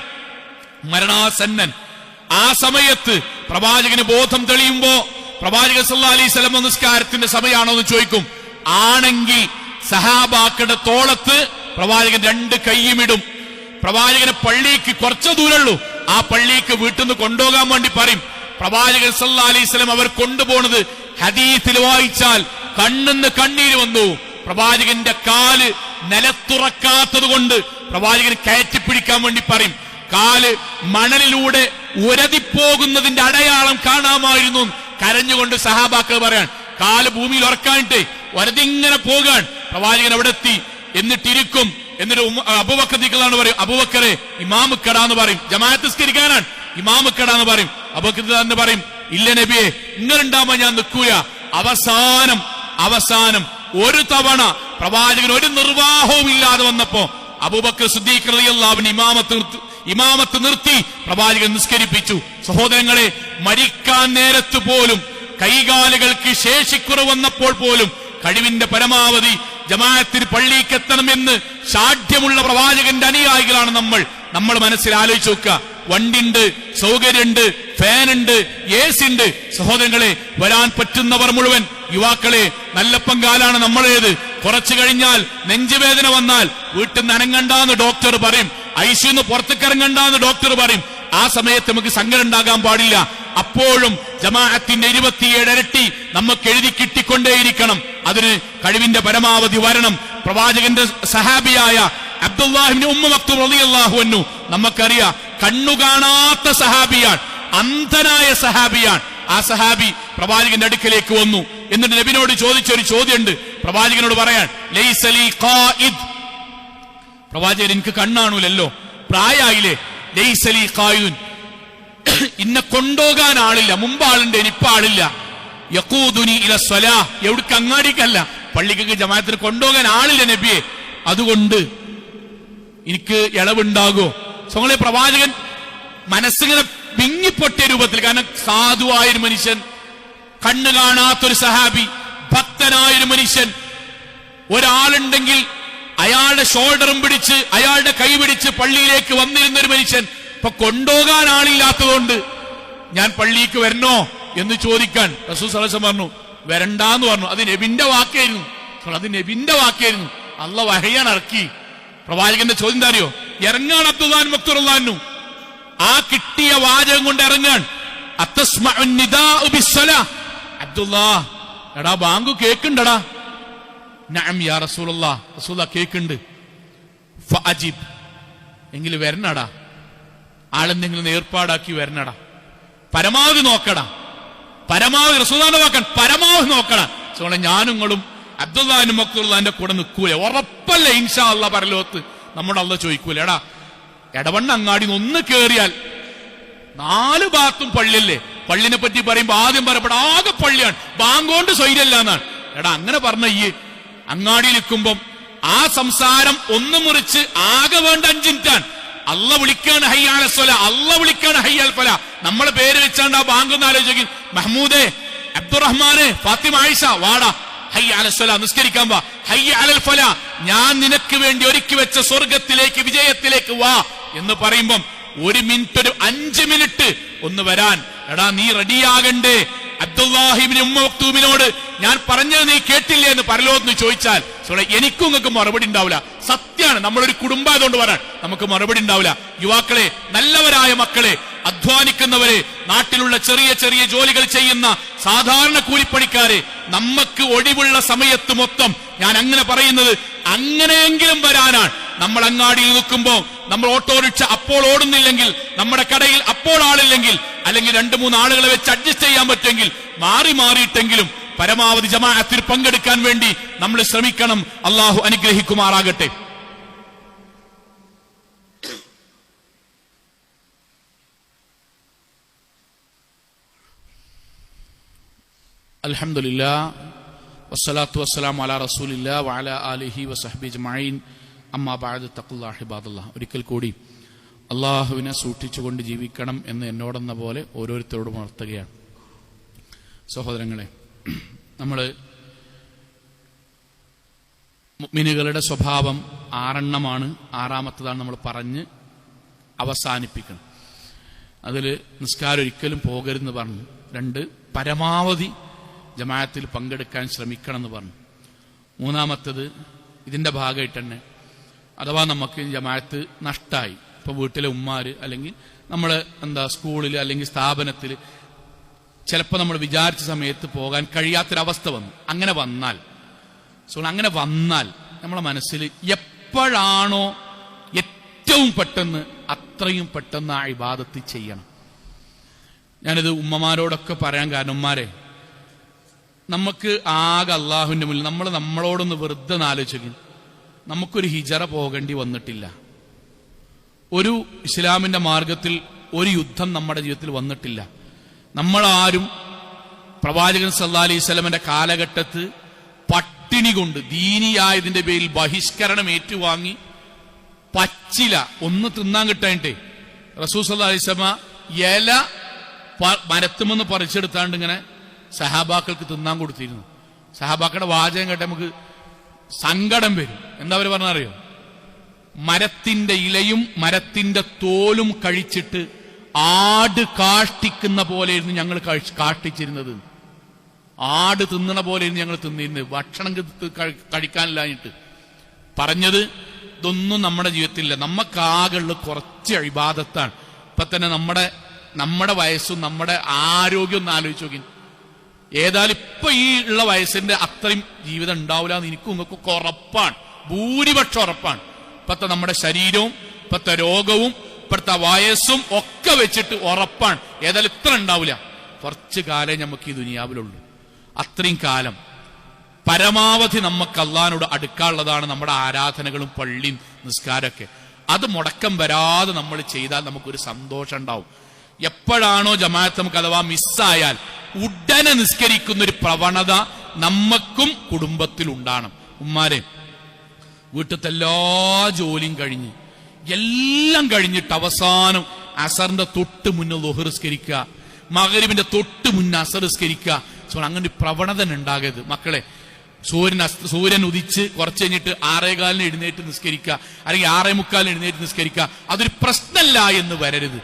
[SPEAKER 2] മരണാസന്നൻ. ആ സമയത്ത് പ്രവാചകന് ബോധം തെളിയുമ്പോ പ്രവാചകൻ സല്ലല്ലാഹു അലൈഹി വസല്ലം നിസ്കാരത്തിന്റെ സമയമാണോ എന്ന് ചോദിക്കും. ആണെങ്കിൽ സഹാബാക്കളുടെ തോളത്ത് പ്രവാചകൻ 2 കൈയുമിടും. പ്രവാചകന് പള്ളിക്ക് കുറച്ചു ദൂരമുള്ളൂ, ആ പള്ളിക്ക് വീട്ടിൽ നിന്ന് കൊണ്ടുപോകാൻ വേണ്ടി പറയും. പ്രവാചകൻ സല്ലല്ലാഹു അലൈഹി വസല്ലം അവർ കൊണ്ടുപോകുന്നത് ഹദീസിൽ വായിച്ചാൽ കണ്ണിന്ന് കണ്ണീര് വന്നു. പ്രവാചകന്റെ കാല് നിലത്തുറക്കാത്തത് കൊണ്ട് പ്രവാചകന് കയറ്റിപ്പിടിക്കാൻ വേണ്ടി പറയും. കാല് മണലിലൂടെ ഉരതിപ്പോകുന്നതിന്റെ അടയാളം കാണാമായിരുന്നു. കരഞ്ഞുകൊണ്ട് സഹാബാക്കൾ പറയാൻ, കാല് ഭൂമിയിൽ ഉറക്കാനിട്ട് ഒരതിങ്ങനെ പോകാൻ. പ്രവാചകൻ അവിടെ എത്തി, എന്നിട്ടിരിക്കും. എന്നിട്ട് അബൂബക്കർ ദിക്റാണ് പറയും, അബൂബക്കറെ ഇമാമുക്കടാന്ന് പറയും. ജമാഅത്ത് നിസ്കരിക്കാനാണ്, ഇമാമുക്കടാന്ന് പറയും. അബൂബക്കർ തന്നെ പറയും, ഇല്ല നബിയെ, ഇങ്ങനെണ്ടാവുമ്പോ ഞാൻ നിൽക്കൂല. അവസാനം ഒരു തവണ പ്രവാചകൻ ഒരു നിർവാഹവും ഇല്ലാതെ വന്നപ്പോ അബൂബക്കർ സിദ്ദീഖ് റളിയല്ലാഹു അൻഹു ഇമാമത്ത് നിർത്തി പ്രവാചകൻ നിസ്കരിപ്പിച്ചു. സഹോദരങ്ങളെ, മരിക്കാൻ നേരത്ത് പോലും, കൈകാലുകൾക്ക് ശേഷിക്കുറവ് വന്നപ്പോൾ പോലും കഴിവിന്റെ പരമാവധി ജമാഅത്തിന് പള്ളിക്ക് എത്തണമെന്ന് ശാഠ്യമുള്ള പ്രവാചകന്റെ അനുയായികളാണ് നമ്മൾ മനസ്സിൽ ആലോചിച്ച് നോക്കുക. വണ്ടിണ്ട്, സൗകര്യമുണ്ട്, ഫാനുണ്ട്, AC ഉണ്ട്. സഹോദരങ്ങളെ, വരാൻ പറ്റുന്നവർ മുഴുവൻ, യുവാക്കളെ, നല്ല പങ്കാലാണ് നമ്മളേത്. കുറച്ചു കഴിഞ്ഞാൽ നെഞ്ചുവേദന വന്നാൽ വീട്ടിൽ നിന്ന് അനങ്ങണ്ടാന്ന് ഡോക്ടർ പറയും, ഐസിയുന്ന് പുറത്തേക്ക് ഇറങ്ങണ്ടാന്ന് ഡോക്ടർ പറയും. ആ സമയത്ത് നമുക്ക് സങ്കടം ഉണ്ടാകാൻ പാടില്ല. അപ്പോഴും ജമാഅത്തിന്റെ 27 ഇരട്ടി നമുക്ക് എഴുതി കിട്ടിക്കൊണ്ടേയിരിക്കണം. അതിന് കഴിവിന്റെ പരമാവധി വരണം. പ്രവാചകന്റെ സഹാബിയായ അബ്ദുല്ലാഹ് ഇബ്നു ഉമ്മ മക്തൂം റളിയല്ലാഹു അൻഹു നമുക്കറിയാം, കണ്ണു കാണാത്ത സഹാബിയാണ്, അന്ധനായ സഹാബിയാണ്. ആ സഹാബി പ്രവാചകന്റെ അടുക്കലേക്ക് വന്നു. എന്നിട്ട് നബിനോട് ചോദിച്ചൊരു ചോദ്യമുണ്ട്. പ്രവാചകനോട് പറയാൻ, ലൈസ ലീ ഖായിദ്, പ്രവാചകൻ എനിക്ക് കണ്ണാണൂലല്ലോ, പ്രായായില്ലേ. ലൈസ ലീ ഖായിദുൻ, ഇന്നെ കൊണ്ടുപോകാൻ ആളില്ല. മുമ്പ് ആളുണ്ട്, ഇനിയിപ്പ ആളില്ല. യഖൂദുനി ഇല സ്വലാഹ്, എവിടേക്ക്, അങ്ങാടിക്കല്ല, പള്ളിക്ക് ജമാഅത്തിന് കൊണ്ടുപോകാൻ ആളില്ല നബിയെ, അതുകൊണ്ട് എനിക്ക് ഇളവുണ്ടാകോ? സ്വങ്ങളെ, പ്രവാചകൻ മനസ്സിങ്ങനെ വിങ്ങിപ്പൊട്ടിയ രൂപത്തിൽ, കാരണം സാധുവായൊരു മനുഷ്യൻ, കണ്ണ് കാണാത്തൊരു സഹാബി, ഭക്തനായൊരു മനുഷ്യൻ, ഒരാളുണ്ടെങ്കിൽ അയാളുടെ ഷോൾഡറും പിടിച്ച് അയാളുടെ കൈ പിടിച്ച് പള്ളിയിലേക്ക് വന്നിരുന്നൊരു മനുഷ്യൻ ഇപ്പൊ കൊണ്ടുപോകാൻ ആളില്ലാത്തതുകൊണ്ട് ഞാൻ പള്ളിക്ക് വരണോ എന്ന് ചോദിക്കാൻ റസൂൽ സല്ലല്ലാഹു അലൈഹി വസല്ലം പറഞ്ഞു, വരണ്ടാന്ന് പറഞ്ഞു. അത് നബിന്റെ വാക്കായിരുന്നു. അള്ളാഹ് വഹയാണ് ഇറക്കി. പ്രവാചകന്റെ ചോദ്യം എന്താ അറിയോ? ഇറങ്ങാൻ അബ്ദുല്ലാഹ് ഇബ്നു മക്തൂം റളിയല്ലാഹു അൻഹു. ആ കിട്ടിയ വാചകം കൊണ്ട് ഇറങ്ങാൻ. അത്തസ്മഉ നിദാഉ ബിസ്സലാഹ്, അബ്ദുല്ലാഹ്, എടാ ബാങ്ക് കേക്കുണ്ടടാ. നഅം യാ റസൂലുള്ളാഹ്, റസൂലുള്ളാഹ് കേക്കുണ്ട്. ഫഅജിബ്, എങ്കിൽ വരണടാ, ആളെന്തെങ്കിലും ഏർപ്പാടാക്കി വരണടാ, പരമാവധി നോക്കടാ, പരമാവധി റസൂലുള്ളാഹിന്റെ വാക്കാൻ പരമാവധി നോക്കടാ. സോളെ, ഞാനും നിങ്ങളും അബ്ദുല്ലാഹ് ഇബ്നു മക്തൂം റളിയല്ലാഹുവിന്റെ കൂടെ നിൽക്കൂലേ? ഉറപ്പല്ലേ ഇൻഷാ അല്ലാഹ് പരലോകത്ത് നമ്മുടെ അല്ലാഹ് ചോദിക്കൂല. എടാ, എടവണ്ണ അങ്ങാടി ഒന്ന് കേറിയാൽ 4 ഭാഗത്തും പള്ളിയല്ലേ. പള്ളിനെ പറ്റി പറയുമ്പോ ആദ്യം പറയപ്പെട ആകെ പള്ളിയാണ്, ബാങ്കോണ്ട് സ്വൈര്യല്ല എന്നാണ്. എടാ, അങ്ങനെ പറഞ്ഞ ഈ അങ്ങാടിയിൽ നിൽക്കുമ്പം ആ സംസാരം ഒന്ന് മുറിച്ച് ആകെ വേണ്ട 5 മിനിറ്റാണ്. അള്ള വിളിക്കാണ് ഹയ്യ അലൽ സ്വലാ, അള്ള വിളിക്കാണ് ഹയ്യ അൽ ഫലാ. നമ്മളെ പേര് വെച്ചാണ്ട് ആ ബാങ്ക് ഒന്ന് ആലോചിക്കും. മഹ്മൂദേ, അബ്ദുറഹ്മാനെ, ഫാത്തിമ, ആയിഷ, വാടാ, ഹയ്യ അലൽ സ്വലാ, നിസ്കരിക്കാൻ വാ. ഹയ്യ അലൽ ഫലാ, ഞാൻ നിനക്ക് വേണ്ടി ഒരുക്കി വെച്ച സ്വർഗത്തിലേക്ക്, വിജയത്തിലേക്ക് വാ എന്ന് പറയുമ്പം 1 മിനിറ്റ്, ഒരു 5 മിനിറ്റ് ഒന്ന് വരാൻ. എടാ, നീ റെഡിയാകണ്ടേ? അബ്ദുല്ലാഹി ഇബ്നു ഉമ്മ മക്തൂമിനോട് ഞാൻ പറഞ്ഞത് നീ കേട്ടില്ലേ എന്ന് പരലോകത്ത് ചോദിച്ചാൽ എനിക്കും നിങ്ങൾക്ക് മറുപടി ഉണ്ടാവില്ല. സത്യമാണ്, നമ്മളൊരു കുടുംബമായതുകൊണ്ട് പറയാൻ നമുക്ക് മറുപടി ഉണ്ടാവില്ല. യുവാക്കളെ, നല്ലവരായ മക്കളെ, അധ്വാനിക്കുന്നവരെ, നാട്ടിലുള്ള ചെറിയ ചെറിയ ജോലികൾ ചെയ്യുന്ന സാധാരണ കൂലിപ്പണിക്കാരെ, നമുക്ക് ഒഴിവുള്ള സമയത്ത് മൊത്തം, ഞാൻ അങ്ങനെ പറയുന്നത് അങ്ങനെയെങ്കിലും വരാനാണ്. നമ്മൾ അങ്ങാടിയിൽ നിൽക്കുമ്പോ നമ്മൾ ഓട്ടോറിക്ഷ അപ്പോൾ ഓടുന്നില്ലെങ്കിൽ, നമ്മുടെ കടയിൽ അപ്പോൾ ആളില്ലെങ്കിൽ, അല്ലെങ്കിൽ 2-3 ആളുകളെ വെച്ച് അഡ്ജസ്റ്റ് ചെയ്യാൻ പറ്റുമെങ്കിൽ മാറിയിട്ടെങ്കിലും പരമാവധി ജമാഅത്തിൽ പങ്കെടുക്കാൻ വേണ്ടി നമ്മൾ ശ്രമിക്കണം. അള്ളാഹു അനുഗ്രഹിക്കുമാറാകട്ടെ. അൽഹംദുലില്ലാഹ് വസ്സലാത്തു വസ്സലാമു അലാ റസൂലില്ലാഹ് വഅലാ ആലിഹി വസഹ്ബിഹി അജ്മഈൻ. അമ്മാ ബഅദ്, തഖ്വല്ലാഹി ഇബാദല്ലാഹ്. ഒരിക്കൽ കൂടി അള്ളാഹുവിനെ സൂക്ഷിച്ചുകൊണ്ട് ജീവിക്കണം എന്ന് എന്നോടെന്ന പോലെ ഓരോരുത്തരോടും ഉണർത്തുകയാണ്. സഹോദരങ്ങളെ, നമ്മൾ മുഅ്മിനുകളുടെ സ്വഭാവം 6 എണ്ണമാണ്. 6ാമത്തതാണ് നമ്മൾ പറഞ്ഞ് അവസാനിപ്പിക്കണം. അതിൽ നിസ്കാരം ഒരിക്കലും പോകരുതെന്ന് പറഞ്ഞു. 2, പരമാവധി ജമാഅത്തിൽ പങ്കെടുക്കാൻ ശ്രമിക്കണം എന്ന് പറഞ്ഞു. 3-മത്തത് ഇതിന്റെ ഭാഗമായിട്ട് തന്നെ അഥവാ നമുക്ക് ജമാഅത്ത് നഷ്ടമായി, ഇപ്പൊ വീട്ടിലെ ഉമ്മാര് അല്ലെങ്കിൽ നമ്മൾ സ്കൂളിൽ അല്ലെങ്കിൽ സ്ഥാപനത്തിൽ ചിലപ്പോൾ നമ്മൾ വിചാരിച്ച സമയത്ത് പോകാൻ കഴിയാത്തൊരവസ്ഥ വന്നു. അങ്ങനെ വന്നാൽ നമ്മളെ മനസ്സിൽ എപ്പോഴാണോ ഏറ്റവും പെട്ടെന്ന് അത്രയും പെട്ടെന്ന് ആ ഇബാദത്ത് ചെയ്യണം. ഞാനിത് ഉമ്മമാരോടൊക്കെ പറയാൻ കാരണം, ഉമ്മാരെ നമുക്ക് ആകെ അള്ളാഹുവിന്റെ മുന്നിൽ നമ്മളോടൊന്ന് വെറുതെ ആലോചിക്കും. നമുക്കൊരു ഹിജറ പോകേണ്ടി വന്നിട്ടില്ല, ഒരു ഇസ്ലാമിന്റെ മാർഗത്തിൽ ഒരു യുദ്ധം നമ്മുടെ ജീവിതത്തിൽ വന്നിട്ടില്ല. നമ്മളാരും പ്രവാചകൻ സല്ലല്ലാഹു അലൈഹി വസല്ലമയുടെ കാലഘട്ടത്ത് പട്ടിണി കൊണ്ട് ദീനിയായതിന്റെ പേരിൽ ബഹിഷ്കരണം ഏറ്റുവാങ്ങി പച്ചില ഒന്ന് തിന്നാൻ കിട്ടാനിട്ടേ റസൂൽ സല്ലല്ലാഹു അലൈഹി വസല്ലമ ഇല മരത്തുമെന്ന് പറിച്ചെടുത്താണ്ട് ഇങ്ങനെ സഹാബാക്കൾക്ക് തിന്നാൻ കൊടുത്തിരുന്നു. സഹാബാക്കളുടെ വാചകം കേട്ട് നമുക്ക് സങ്കടം വരും. എന്താ അവർ പറഞ്ഞറിയോ? മരത്തിന്റെ ഇലയും മരത്തിന്റെ തോലും കഴിച്ചിട്ട് ആട് കാഷ്ടിക്കുന്ന പോലെയായിരുന്നു ഞങ്ങൾ കാഷ്ടിച്ചിരുന്നത്. ആട് തിന്നണ പോലെയായിരുന്നു ഞങ്ങൾ തിന്നിരുന്നത്, ഭക്ഷണം കഴിക്കാനില്ലാഞ്ഞിട്ട്. പറഞ്ഞത് ഇതൊന്നും നമ്മുടെ ജീവിതത്തിലില്ല. നമുക്കാകെയുള്ള കുറച്ച് ഇബാദത്താണ്. ഇപ്പൊ തന്നെ നമ്മുടെ വയസ്സും നമ്മുടെ ആരോഗ്യം ഒന്ന് ആലോചിച്ച് നോക്കി. ഏതായാലും ഇപ്പൊ ഈ ഉള്ള വയസ്സിന്റെ അത്രയും ജീവിതം ഉണ്ടാവില്ല എന്ന് എനിക്കും നിങ്ങൾക്കൊക്കെ ഉറപ്പാണ്, ഭൂരിപക്ഷം ഉറപ്പാണ്. ഇപ്പത്തെ നമ്മുടെ ശരീരവും ഇപ്പത്തെ രോഗവും ഇപ്പത്തെ വയസ്സും ഒക്കെ വെച്ചിട്ട് ഉറപ്പാണ് ഏതായാലും ഇത്ര ഉണ്ടാവില്ല. കുറച്ചു കാലം നമുക്ക് ഈ ദുനിയാവിലുള്ളൂ. അത്രയും കാലം പരമാവധി നമുക്ക് അള്ളാഹിനോട് അടുക്കാനുള്ളതാണ് നമ്മുടെ ആരാധനകളും പള്ളിയും നിസ്കാരമൊക്കെ. അത് മുടക്കം വരാതെ നമ്മൾ ചെയ്താൽ നമുക്കൊരു സന്തോഷം ഉണ്ടാവും. എപ്പോഴാണോ ജമാഅത്ത് നമുക്ക് അഥവാ മിസ്സായാൽ ഉടനെ നിസ്കരിക്കുന്ന ഒരു പ്രവണത നമുക്കും കുടുംബത്തിലുണ്ടാകണം. ഉമ്മാരെ, വീട്ടിലത്തെ എല്ലാ ജോലിയും കഴിഞ്ഞ് എല്ലാം കഴിഞ്ഞിട്ട് അവസാനം അസറിന്റെ തൊട്ട് മുന്നേ ളുഹർ നിസ്കരിക്കുക, മഗ്‌രിബിന്റെ തൊട്ട് മുന്നേ അസർ നിസ്കരിക്കുക. അങ്ങനെ ഒരു പ്രവണത ഉണ്ടാകരുത് മക്കളെ. സൂര്യൻ ഉദിച്ച് കുറച്ച് കഴിഞ്ഞിട്ട് 6:15 എഴുന്നേറ്റ് നിസ്കരിക്കുക, അല്ലെങ്കിൽ 6:45 എഴുന്നേറ്റ് നിസ്കരിക്കുക. അതൊരു പ്രശ്നമല്ല എന്ന് വരരുത്.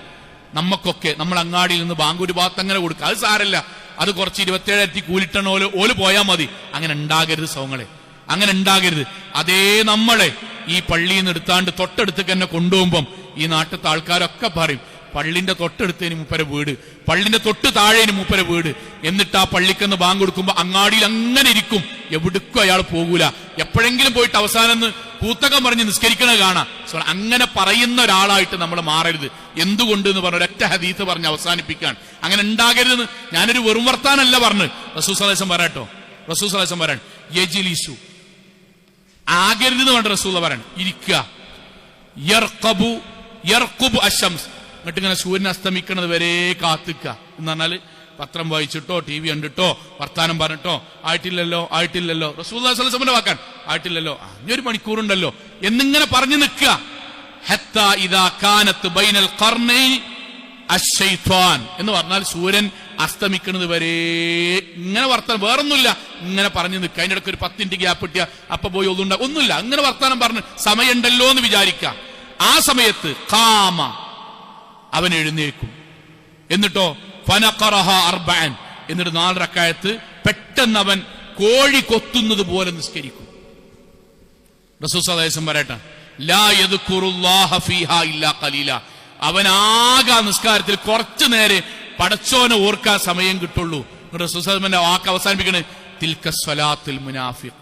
[SPEAKER 2] നമുക്കൊക്കെ നമ്മൾ അങ്ങാടിയിൽ നിന്ന് ബാങ്കൂര് ഭാഗത്ത് അങ്ങനെ കൊടുക്കുക, അത് സാരല്ല, അത് കുറച്ച് 27 കൂലിട്ടണ ഓല് പോയാൽ മതി. അങ്ങനെ ഉണ്ടാകരുത് സൗങ്ങളെ, അങ്ങനെ ഉണ്ടാകരുത്. അതേ നമ്മളെ ഈ പള്ളിയിൽ നിന്ന് എടുത്താണ്ട് തൊട്ടടുത്തേക്ക് തന്നെ കൊണ്ടുപോകുമ്പം ഈ നാട്ടിലത്തെ ആൾക്കാരൊക്കെ പറയും, പള്ളിന്റെ തൊട്ടടുത്തതിന് മൂപ്പരെ വീട്, പള്ളിന്റെ തൊട്ട് താഴേന് മൂപ്പരെ വീട്. എന്നിട്ട് ആ പള്ളിക്കെന്ന് ബാങ്ക് കൊടുക്കുമ്പോ അങ്ങാടിയിൽ അങ്ങനെ ഇരിക്കും, എവിടേക്കും അയാൾ പോകൂല. എപ്പോഴെങ്കിലും പോയിട്ട് അവസാനം കൂത്തകം പറഞ്ഞ് നിസ്കരിക്കണത് കാണാം. അങ്ങനെ പറയുന്ന ഒരാളായിട്ട് നമ്മൾ മാറരുത്. എന്തുകൊണ്ട് എന്ന് പറഞ്ഞ ഒരൊറ്റ ഹദീസ് പറഞ്ഞ് അവസാനിപ്പിക്കാൻ. അങ്ങനെ ഉണ്ടാകരുതെന്ന് ഞാനൊരു വെറും വർത്താനല്ല പറഞ്ഞു. റസൂൽ സല്ലല്ലാഹു അലൈഹി വസല്ലം പറയാട്ടോ, റസൂൽ സല്ലല്ലാഹു അലൈഹി വസല്ലം പറയാൻ യജ്ലിസു ആകരുതെന്ന് വേണ്ട. റസൂൽ പറയാൻ ഇരിക്കുക. യർഖബു അശംസ്, എന്നിട്ട് ഇങ്ങനെ സൂര്യൻ അസ്തമിക്കണത് വരെ കാത്തിക്കുക. എന്ന് പറഞ്ഞാല് പത്രം വായിച്ചിട്ടോ TV കണ്ടിട്ടോ വർത്താനം പറഞ്ഞിട്ടോ ആയിട്ടില്ലല്ലോ റസൂൽ സല്ലല്ലാഹു അലൈഹി വസല്ലം വാക്കാൻ ആയിട്ടില്ലല്ലോ, 5 മണിക്കൂറുണ്ടല്ലോ എന്നിങ്ങനെ പറഞ്ഞു നിൽക്കുക. ഹത്താ ഇദാ കാനത്ത് ബൈനൽ ഖർനൈൻ അശ്ശൈത്വാൻ എന്ന് പറഞ്ഞാൽ സൂര്യൻ അസ്തമിക്കുന്നത് വരെ ഇങ്ങനെ വർത്താനം, വേറൊന്നുമില്ല, ഇങ്ങനെ പറഞ്ഞു നിൽക്കുക. അതിന്റെ ഇടയ്ക്ക് ഒരു 10 മിനിറ്റ് ഗ്യാപ്പ് കിട്ടിയ അപ്പൊ പോയി ഒന്നുമില്ല, അങ്ങനെ വർത്താനം പറഞ്ഞ് സമയമുണ്ടല്ലോ എന്ന് വിചാരിക്കുക. ആ സമയത്ത് ഖാമ, അവൻ എഴുന്നേൽക്കും. എന്നിട്ടോ ഫനഖറഹ അർബഅൻ, എന്നിട്ട് 4 റക്അത്ത് പെട്ടെന്ന് അവൻ കോഴി കൊത്തുന്നത് പോലെ നിസ്കരിക്കും. റസൂൽ സല്ലല്ലാഹു അലൈഹി വസല്ലം പറയട്ടെ, ലാ യദ്കുറുല്ലാഹ ഫീഹാ ഇല്ലാ ഖലീല, അവനാകെ നിസ്കാരത്തിൽ കുറച്ചു നേരെ പടച്ചോനെ ഓർക്കാൻ സമയം കിട്ടുള്ളൂ. റസൂൽ സല്ലല്ലാഹു അലൈഹി വസല്ലം വാക്ക് അവസാനിപ്പിക്കണേ, തിൽക സ്വലാത്തുൽ മുനാഫിഖ്.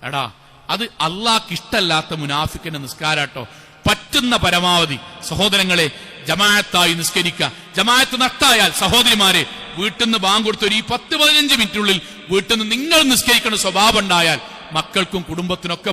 [SPEAKER 2] എടാ, അത് അള്ളാഹ്ക്ക് ഇഷ്ടമല്ലാത്ത മുനാഫിക്കിന്റെ നിസ്കാരാട്ടോ. പറ്റുന്ന പരമാവധി സഹോദരങ്ങളെ ജമാഅത്തായി നിസ്കരിക്കുക. ജമാഅത്ത് നഷ്ടായാൽ സഹോദരിമാരെ, വീട്ടിൽ നിന്ന് ബാങ്ക് കൊടുത്ത ഒരു 10-15 മിനിറ്റിനുള്ളിൽ വീട്ടിൽ നിന്ന് നിങ്ങൾ നിസ്കരിക്കുന്ന സ്വഭാവം ഉണ്ടായാൽ മക്കൾക്കും കുടുംബത്തിനൊക്കെ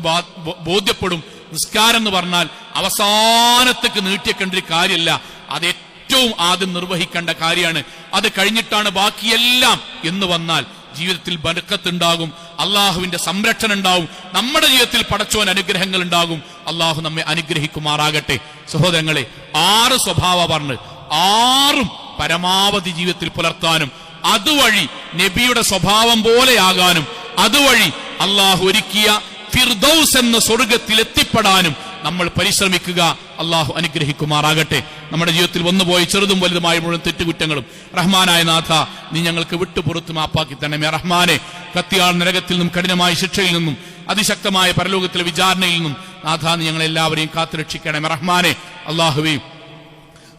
[SPEAKER 2] ബോധ്യപ്പെടും. നിസ്കാരം എന്ന് പറഞ്ഞാൽ അവസാനത്തേക്ക് നീട്ടിയേക്കേണ്ട ഒരു കാര്യമല്ല, അത് ഏറ്റവും ആദ്യം നിർവഹിക്കേണ്ട കാര്യമാണ്. അത് കഴിഞ്ഞിട്ടാണ് ബാക്കിയെല്ലാം എന്ന് വന്നാൽ ജീവിതത്തിൽ ബർക്കത്ത് ഉണ്ടാകും, അള്ളാഹുവിന്റെ സംരക്ഷണം ഉണ്ടാവും, നമ്മുടെ ജീവിതത്തിൽ പടച്ചോൻ അനുഗ്രഹങ്ങൾ ഉണ്ടാകും. അള്ളാഹു നമ്മെ അനുഗ്രഹിക്കുമാറാകട്ടെ. സഹോദരങ്ങളെ, 6 സ്വഭാവം പറഞ്ഞ് 6ഉം പരമാവധി ജീവിതത്തിൽ പുലർത്താനും അതുവഴി നബിയുടെ സ്വഭാവം പോലെയാകാനും അതുവഴി അള്ളാഹു ഒരുക്കിയ ഫിർദൗസ് എന്ന സ്വർഗത്തിൽ എത്തിപ്പെടാനും നമ്മൾ പരിശ്രമിക്കുക. അള്ളാഹു അനുഗ്രഹിക്കുമാറാകട്ടെ. നമ്മുടെ ജീവിതത്തിൽ വന്നുപോയ ചെറുതും വലുതുമായ മുഴുവൻ തെറ്റുകുറ്റങ്ങളും റഹ്മാനായ നാഥ നീ ഞങ്ങൾക്ക് വിട്ടുപുറത്ത് മാപ്പാക്കി തന്നെ റഹ്മാനെ. കത്തിയാൾ നരകത്തിൽ നിന്നും കഠിനമായ ശിക്ഷയിൽ നിന്നും അതിശക്തമായ പരലോകത്തിലെ വിചാരണയിൽ നിന്നും നാഥ നീ ഞങ്ങളെല്ലാവരെയും കാത്തുരക്ഷിക്കണമേ റഹ്മാനെ. അള്ളാഹുവേ,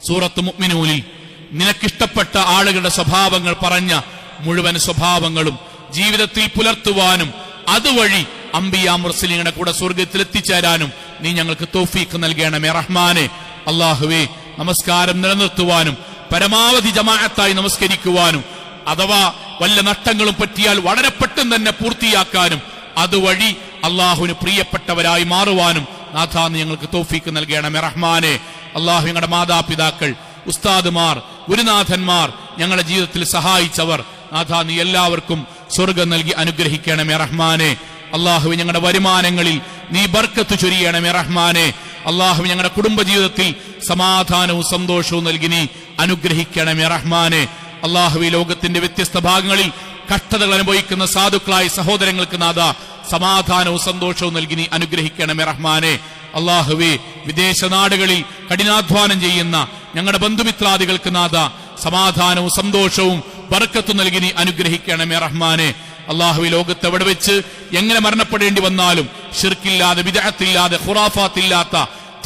[SPEAKER 2] സൂറത്ത് മുഅ്മിനൂനിൽ നിനക്കിഷ്ടപ്പെട്ട ആളുകളുടെ സ്വഭാവങ്ങൾ പറഞ്ഞ മുഴുവൻ സ്വഭാവങ്ങളും ജീവിതത്തിൽ പുലർത്തുവാനും അതുവഴി അംബിയാ മുർസലീങ്ങളുടെ കൂടെ സ്വർഗത്തിൽ എത്തിച്ചേരാനും നീ ഞങ്ങൾക്ക് തൗഫീഖ് നൽകണമേ റഹ്മാനെ. അള്ളാഹുവേ, നമസ്കാരം നിലനിർത്തുവാനും പരമാവധി ജമാഅത്തായി നമസ്കരിക്കുവാനും അഥവാ വല്ല നഷ്ടങ്ങളും പറ്റിയാൽ വളരെ പെട്ടെന്ന് തന്നെ പൂർത്തിയാക്കാനും അതുവഴി അള്ളാഹുവിന് പ്രിയപ്പെട്ടവരായി മാറുവാനും നാഥ നീ ഞങ്ങൾക്ക് തൗഫീഖ് നൽകണമേ റഹ്മാനെ. അള്ളാഹു, ഞങ്ങളുടെ മാതാപിതാക്കൾ, ഉസ്താദുമാർ, ഗുരുനാഥന്മാർ, ഞങ്ങളുടെ ജീവിതത്തിൽ സഹായിച്ചവർ നാഥ നീ എല്ലാവർക്കും സ്വർഗം നൽകി അനുഗ്രഹിക്കണമേ റഹ്മാനെ. അള്ളാഹു, ഞങ്ങളുടെ വരുമാനങ്ങളിൽ നീ ബർക്കത്ത് ചൊരിയണമേ റഹ്മാനെ. അള്ളാഹു, ഞങ്ങളുടെ കുടുംബജീവിതത്തിൽ സമാധാനവും സന്തോഷവും നൽകി നീ അനുഗ്രഹിക്കണമേ റഹ്മാനെ. അള്ളാഹു, ലോകത്തിന്റെ വ്യത്യസ്ത ഭാഗങ്ങളിൽ കഷ്ടതകൾ അനുഭവിക്കുന്ന സാധുക്കളായ സഹോദരങ്ങൾക്ക് നാഥ സമാധാനവും സന്തോഷവും നൽകി നീ അനുഗ്രഹിക്കണമേ റഹ്മാനെ. അള്ളാഹുവേ, വിദേശ നാടുകളിൽ കഠിനാധ്വാനം ചെയ്യുന്ന ഞങ്ങളുടെ ബന്ധുമിത്രാദികൾക്ക് നാഥ സമാധാനവും സന്തോഷവും ബർക്കത്തും നൽകി നീ അനുഗ്രഹിക്കണമേ റഹ്മാനെ. അള്ളാഹുവേ, ലോകത്ത് എവിടെ വെച്ച് എങ്ങനെ മരണപ്പെടേണ്ടി വന്നാലും ശിർക്കില്ലാതെ, ബിദ്അത്തില്ലാതെ, ഖുറാഫാത്തില്ലാത്ത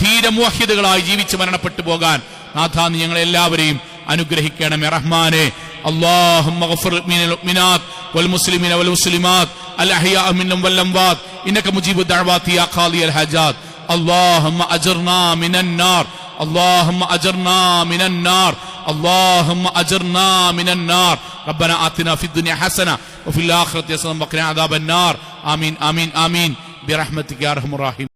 [SPEAKER 2] ധീര മുവഹിദുകളായി ജീവിച്ച് മരണപ്പെട്ടു പോകാൻ നാഥ നീ ഞങ്ങളെല്ലാവരെയും അനുഗ്രഹിക്കണമേ റഹ്മാനെ. اللهم اغفر للمؤمنات والمسلمين والمسلمات الأحياء منهم والأموات إنك مجيب الدعوات يا قاضي الحاجات. اللهم أجرنا من النار، اللهم أجرنا من النار، اللهم أجرنا من النار. ربنا آتنا في الدنيا حسنة وفي الآخرة حسنة وقنا عذاب النار. آمين آمين آمين برحمتك يا أرحم الراحمين.